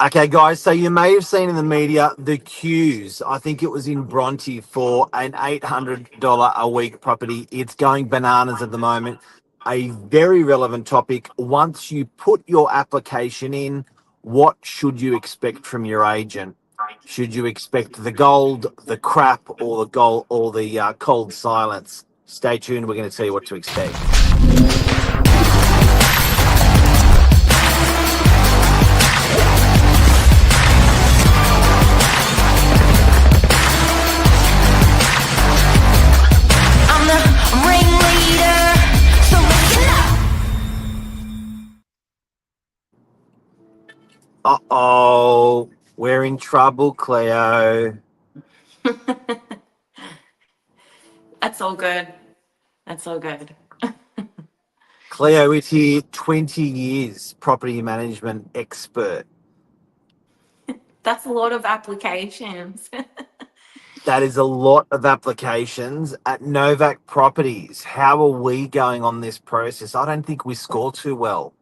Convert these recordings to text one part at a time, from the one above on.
Okay, guys, so you may have seen in the media the queues. I think it was in Bronte for an $800 a week property. It's going bananas at the moment. A very relevant topic. Once you put your application in, what should you expect from your agent? Should you expect the gold, the crap, or the gold, or the cold silence? Stay tuned. We're going to tell you what to expect. I'm the ringleader, so listen Uh-oh, we're in trouble, Cleo. That's all good. That's all good. Cleo is here, 20 years property management expert. That's a lot of applications. That is a lot of applications at Novak Properties. How are we going on this process? I don't think we score too well.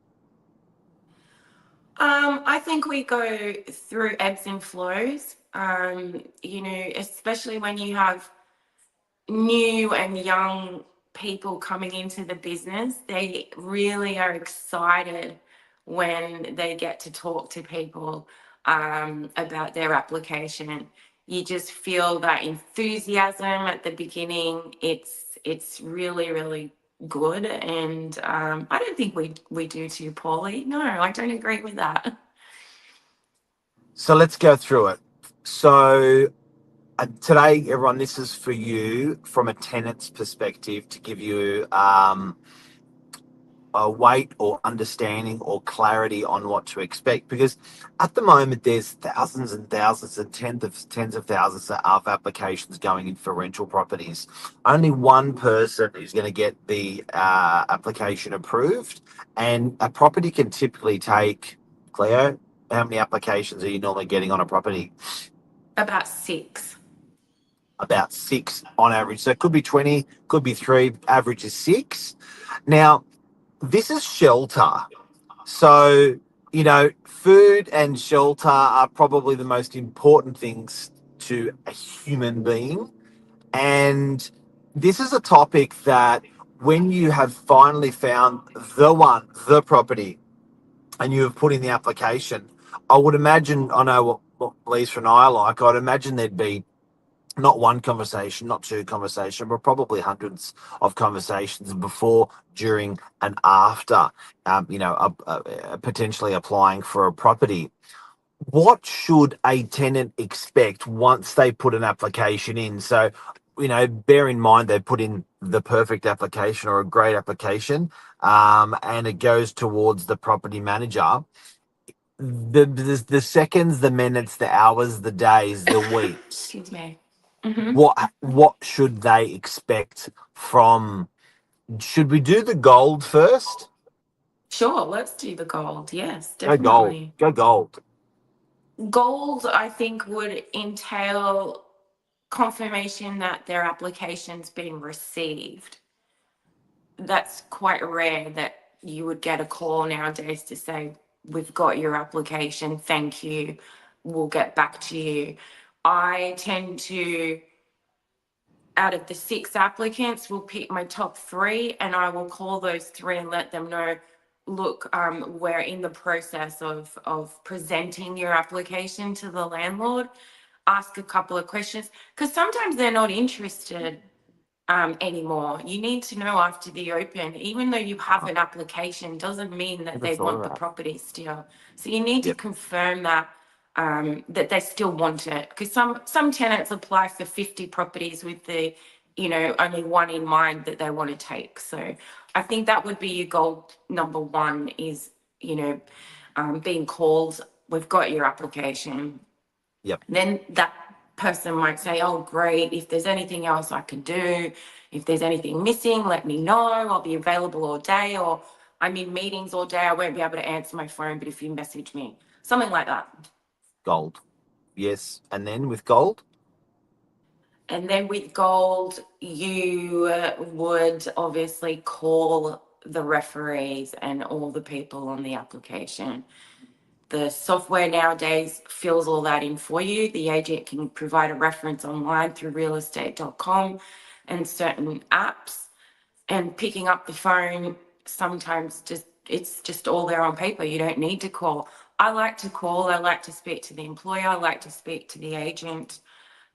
I think we go through ebbs and flows. Especially when you have new and young people coming into the business, they really are excited when they get to talk to people about their application. You just feel that enthusiasm at the beginning. It's really, really good, and I don't think we do too poorly. No, I don't agree with that. So let's go through it. So today, everyone, this is for you from a tenant's perspective to give you a weight or understanding or clarity on what to expect, because at the moment there's thousands and thousands and tens of thousands of applications going in for rental properties. Only one person is going to get the application approved, and a property can typically take, Cleo, how many applications are you normally getting on a property? About 6. About 6 on average. So it could be 20, could be 3, average is 6. Now, this is shelter. So, food and shelter are probably the most important things to a human being. And this is a topic that when you have finally found the one, the property, and you have put in the application, I would imagine, I know what Lisa and I like, I'd imagine there'd be not one conversation, not two conversations, but probably hundreds of conversations before, during, and after, potentially applying for a property. What should a tenant expect once they put an application in? So, bear in mind they put in the perfect application or a great application, and it goes towards the property manager. The seconds, the minutes, the hours, the days, the weeks. Excuse me. Hmm. What should they expect from? Should we do the gold first? Sure, let's do the gold. Yes, Go gold. definitely. Go gold. Gold, I think, would entail confirmation that their application's been received. That's quite rare that you would get a call nowadays to say, we've got your application, thank you, we'll get back to you. I tend to, out of the 6 applicants, will pick my top 3 and I will call those 3 and let them know, look, we're in the process of presenting your application to the landlord. Ask a couple of questions, because sometimes they're not interested anymore. You need to know after the open, even though you have an application, doesn't mean that Never they thought want of the that. property still. So you need to Yep. confirm that that they still want it, because some tenants apply for 50 properties with the only one in mind that they want to take. So I think that would be your goal number 1 is being called, we've got your application. Yep. Then that person might say, oh great, if there's anything else I can do, if there's anything missing, let me know, I'll be available all day, or I'm in meetings all day, I won't be able to answer my phone, but if you message me, something like that. Gold. Yes. And then with gold? And then with gold, you would obviously call the referees and all the people on the application. The software nowadays fills all that in for you. The agent can provide a reference online through realestate.com and certain apps, and picking up the phone sometimes it's just all there on paper. You don't need to call. I like to call. I like to speak to the employer. I like to speak to the agent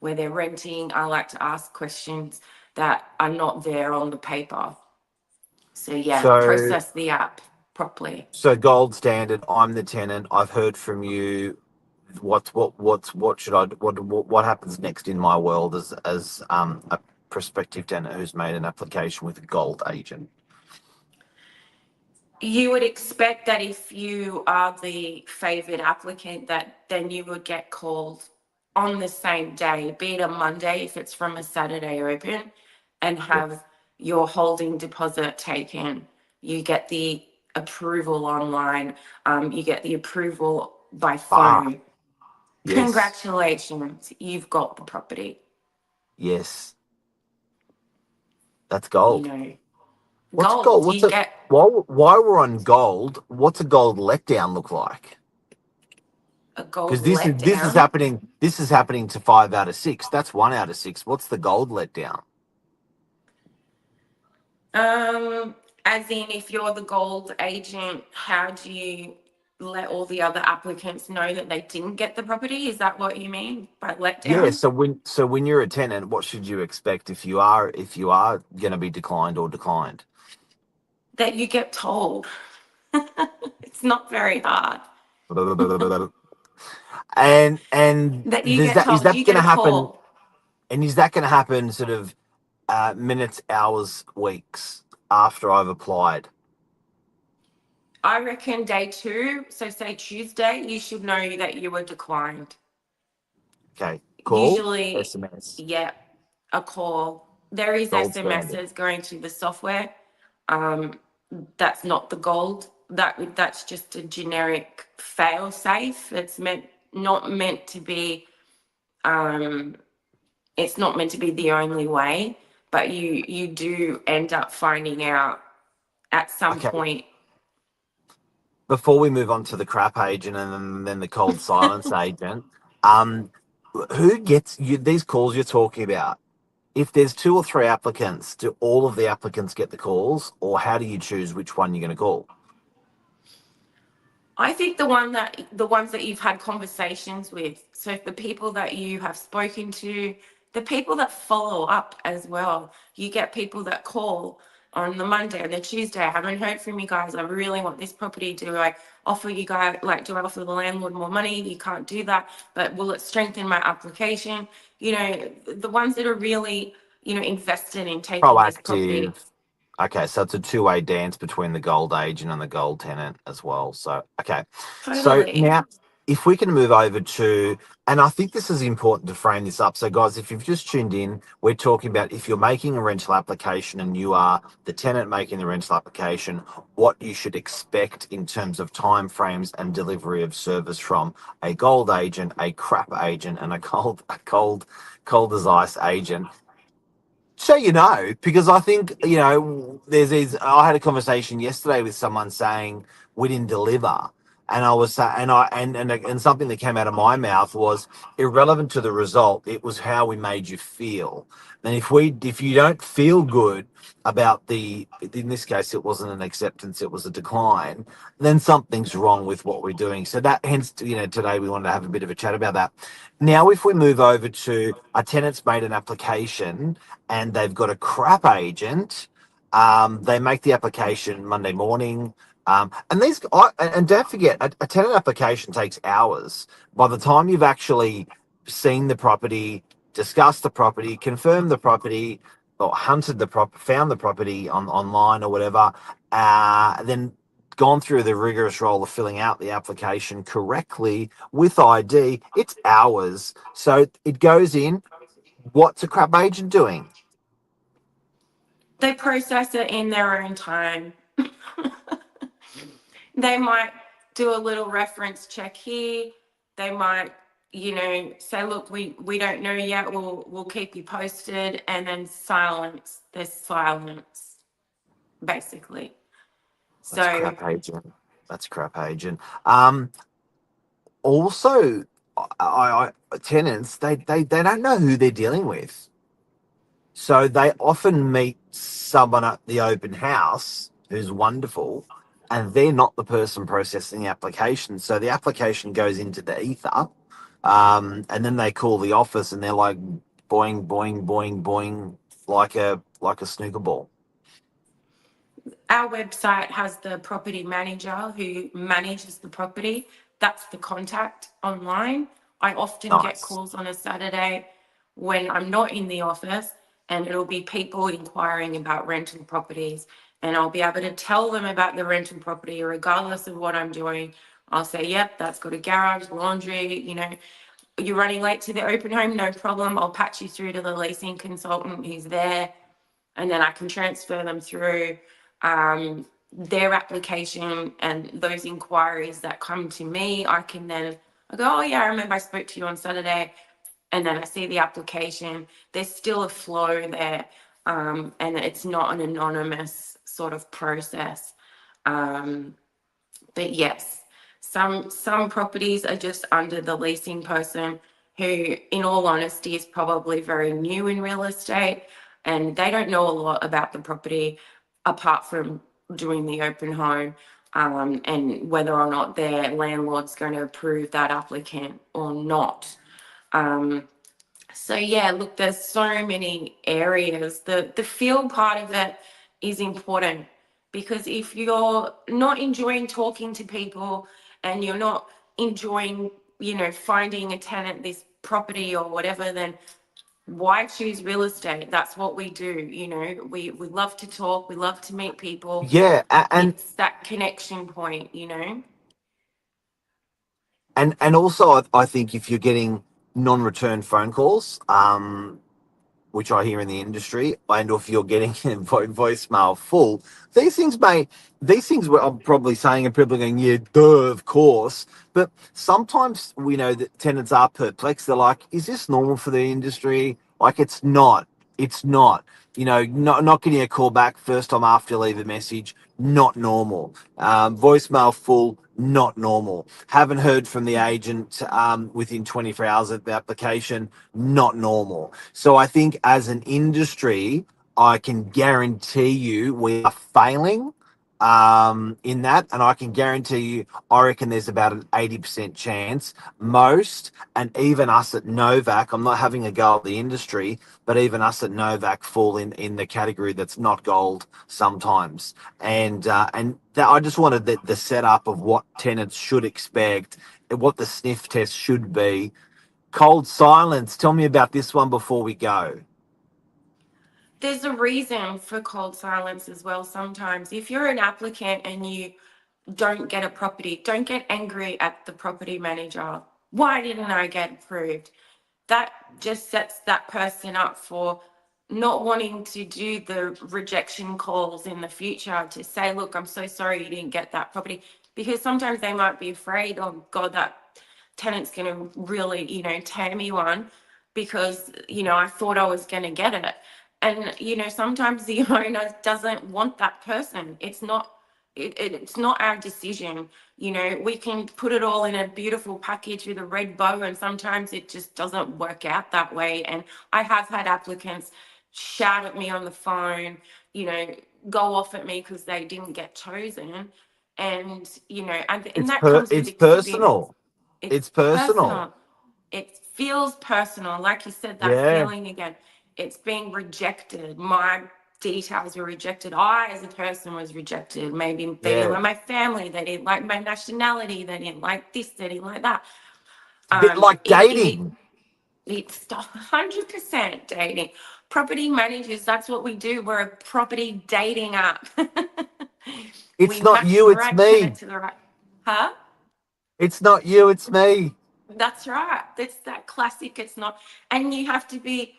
where they're renting. I like to ask questions that are not there on the paper. So yeah, So, process the app properly. so gold standard. I'm the tenant. I've heard from you. What should I what happens next in my world as a prospective tenant who's made an application with a gold agent? You would expect that if you are the favored applicant, that then you would get called on the same day, be it a Monday if it's from a Saturday open, and Yes. have your holding deposit taken. You get the approval online. You get the approval by Ah, phone. yes, Congratulations, you've got the property. yes. That's You gold. know, What's gold? gold. What's You a get while we're on gold? What's a gold letdown look like? a gold Because this is letdown. happening. This is happening to 5 out of 6. That's 1 out of 6. What's the gold letdown? As in, if you're the gold agent, how do you let all the other applicants know that they didn't get the property? Is that what you mean by Yeah. letdown? So when you're a tenant, what should you expect if you are going to be declined or declined? That you get told. It's not very hard. And That you does get that is told. that You get going a to happen? call. And is that going to happen sort of minutes, hours, weeks after I've applied? I reckon day two, so say Tuesday, you should know that you were declined. Okay. Call, Usually, SMS, yeah, a call. There is gold standard. SMSs going to the software. Um, that's not the gold. That's just a generic fail safe. It's not meant to be. Um, it's not meant to be the only way, but you do end up finding out at some Okay. point. Before we move on to the crap agent and then the cold silence agent, um, who gets you these calls you're talking about? If there's 2 or 3 applicants, do all of the applicants get the calls, or how do you choose which one you're going to call? I think the ones that you've had conversations with, so the people that you have spoken to, the people that follow up as well. You get people that call on the Monday and the Tuesday. I haven't heard from you guys. I really want this property. Do I offer you guys, like, do I offer the landlord more money? You can't do that, but will it strengthen my application? You know, the ones that are really, invested in taking this property. Proactive. Okay, so it's a two-way dance between the gold agent and the gold tenant as well. So, okay. So Totally. now, if we can move over to, and I think this is important to frame this up. So, guys, if you've just tuned in, we're talking about if you're making a rental application and you are the tenant making the rental application, what you should expect in terms of timeframes and delivery of service from a gold agent, a crap agent, and cold as ice agent. So because I think there's these. I had a conversation yesterday with someone saying we didn't deliver, and I was saying, and something that came out of my mouth was irrelevant to the result. It was how we made you feel, and if you don't feel good about in this case it wasn't an acceptance, it was a decline, then something's wrong with what we're doing. So that hence today we wanted to have a bit of a chat about that. Now, if we move over to a tenant's made an application and they've got a crap agent. They make the application Monday morning. And don't forget, a tenant application takes hours. By the time you've actually seen the property, discussed the property, confirmed the property, or hunted the found the property online or whatever, then gone through the rigorous role of filling out the application correctly with ID, it's hours. So it goes in. What's a crap agent doing? They process it in their own time. They might do a little reference check here. They might, say, look, we don't know yet. We'll keep you posted, and then silence. There's silence, basically. That's So crap agent. That's crap agent. Um, also, tenants, they don't know who they're dealing with. So they often meet someone at the open house who's wonderful, and they're not the person processing the application. So the application goes into the ether, and then they call the office, and they're like boing, boing, boing, boing, like a snooker ball. Our website has the property manager who manages the property. That's the contact online. I often get Nice. calls on a Saturday when I'm not in the office, and it'll be people inquiring about rental properties. And I'll be able to tell them about the rental property regardless of what I'm doing. I'll say, yep, that's got a garage, laundry, you're running late to the open home, no problem. I'll patch you through to the leasing consultant who's there, and then I can transfer them through their application, and those inquiries that come to me, I go, oh yeah, I remember I spoke to you on Saturday, and then I see the application. There's still a flow there, and it's not an anonymous sort of process. But yes, some properties are just under the leasing person who, in all honesty, is probably very new in real estate, and they don't know a lot about the property apart from doing the open home, and whether or not their landlord's going to approve that applicant or not. So yeah, look, there's so many areas. The feel part of it is important, because if you're not enjoying talking to people and you're not enjoying, finding a tenant, this property or whatever, then why choose real estate? That's what we do. We love to talk, we love to meet people. Yeah, It's that connection point. and also I think if you're getting non-return phone calls, which I hear in the industry, and if you're getting voicemail full, these things I'm probably saying and people are going, yeah, duh, of course. But sometimes we know that tenants are perplexed. They're like, is this normal for the industry? Like, it's not. It's not. Not getting a call back first time after you leave a message, not normal. Voicemail full, not normal. Haven't heard from the agent within 24 hours of the application, not normal. So I think as an industry, I can guarantee you we are failing in that. And I can guarantee you, I reckon there's about an 80% chance, most, and even us at Novak, I'm not having a go at the industry, but even us at Novak fall in the category that's not gold sometimes. I just wanted the setup of what tenants should expect, what the sniff test should be. Cold silence. Tell me about this one before we go. There's a reason for cold silence as well sometimes. If you're an applicant and you don't get a property, don't get angry at the property manager. Why didn't I get approved? That just sets that person up for not wanting to do the rejection calls in the future to say, look, I'm so sorry you didn't get that property. Because sometimes they might be afraid, oh God, that tenant's going to really, tear me one, because, I thought I was going to get it. And, sometimes the owner doesn't want that person. It's not our decision. We can put it all in a beautiful package with a red bow, and sometimes it just doesn't work out that way. And I have had applicants shout at me on the phone, go off at me because they didn't get chosen. And, and that comes with It's experience. personal. It's It's personal. personal. It feels personal. Like you said, that Yeah, feeling again. It's being rejected. My details were rejected. I, as a person, was rejected. Maybe they didn't yeah. like my family. They didn't like my nationality. They didn't like this. They didn't like that. It's a bit like It dating. it's 100% dating. Property managers, that's what we do. We're a property dating app. We It's not match you, the it's right tenant me. to the right. Huh? It's not you, it's me. That's right. That's that classic. It's not, and you have to be,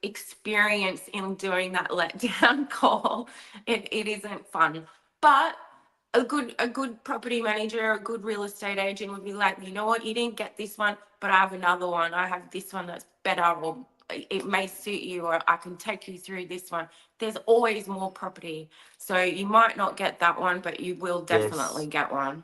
experienced in doing that letdown call. It isn't fun, but a good property manager, a good real estate agent would be like, you know what, you didn't get this one, but I have another one. I have this one that's better, or it may suit you, or I can take you through this one. There's always more property, so you might not get that one, but you will definitely Yes. get one.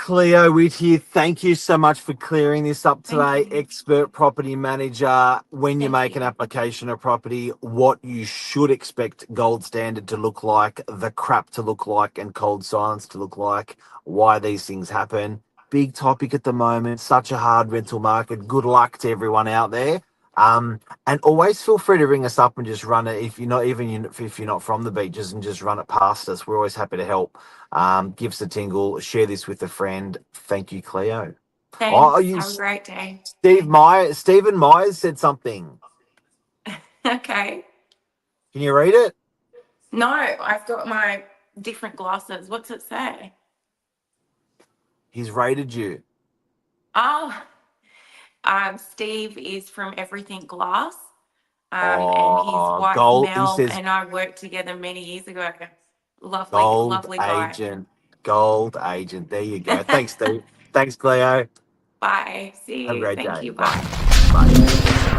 Cleo Witt here. Thank you so much for clearing this up today. Thank you. Expert property manager. When you Thank make an you. application of property, what you should expect gold standard to look like, the crap to look like, and cold silence to look like, why these things happen. Big topic at the moment. Such a hard rental market. Good luck to everyone out there. And always feel free to ring us up and just run it if you're not even if you're not from the beaches and just run it past us. We're always happy to help. Give us a tingle, share this with a friend. Thank you, Cleo. Oh, Thanks. Have a great day. Stephen Myers said something. Okay. Can you read it? No, I've got my different glasses. What's it say? He's rated you. Oh, Steve is from Everything Glass. And his Oh, wife gold. He Mel says and I worked together many years ago. Lovely, gold lovely guy. agent. Gold agent. There you go. Thanks, Steve. Thanks, Cleo. Bye. See Have a you. great Thank day. you. Bye. Bye. Bye.